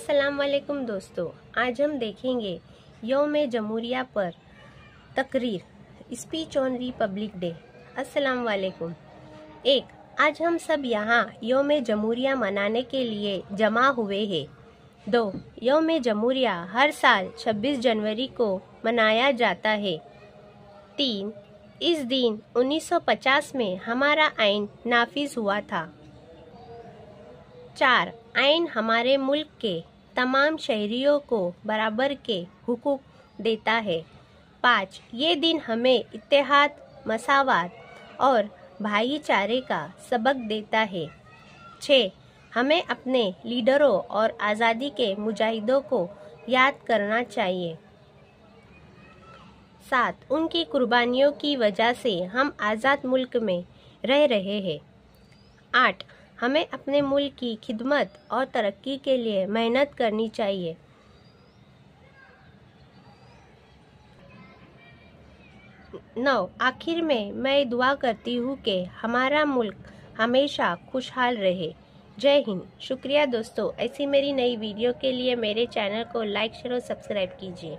अस्सलाम वालेकुम दोस्तों, आज हम देखेंगे यौम जमहूरिया पर तकरीर, स्पीच ऑन रिपब्लिक डे। अस्सलाम वालेकुम। आज हम सब यहाँ यौम जमहूरिया मनाने के लिए जमा हुए हैं। 2. यौम जमहूरिया हर साल 26 जनवरी को मनाया जाता है। 3. इस दिन 1950 में हमारा आइन नाफिज हुआ था। 4. आइन हमारे मुल्क के तमाम शहरियों को बराबर के हुकूक देता है। 5. ये दिन हमें इत्तेहाद, मसावात और भाईचारे का सबक देता है। 6. हमें अपने लीडरों और आज़ादी के मुजाहिदों को याद करना चाहिए। 7. उनकी कुर्बानियों की वजह से हम आज़ाद मुल्क में रह रहे हैं। 8. हमें अपने मुल्क की खिदमत और तरक्की के लिए मेहनत करनी चाहिए। 9. आखिर में मैं दुआ करती हूँ कि हमारा मुल्क हमेशा खुशहाल रहे। जय हिंद। शुक्रिया दोस्तों, ऐसी मेरी नई वीडियो के लिए मेरे चैनल को लाइक, शेयर और सब्सक्राइब कीजिए।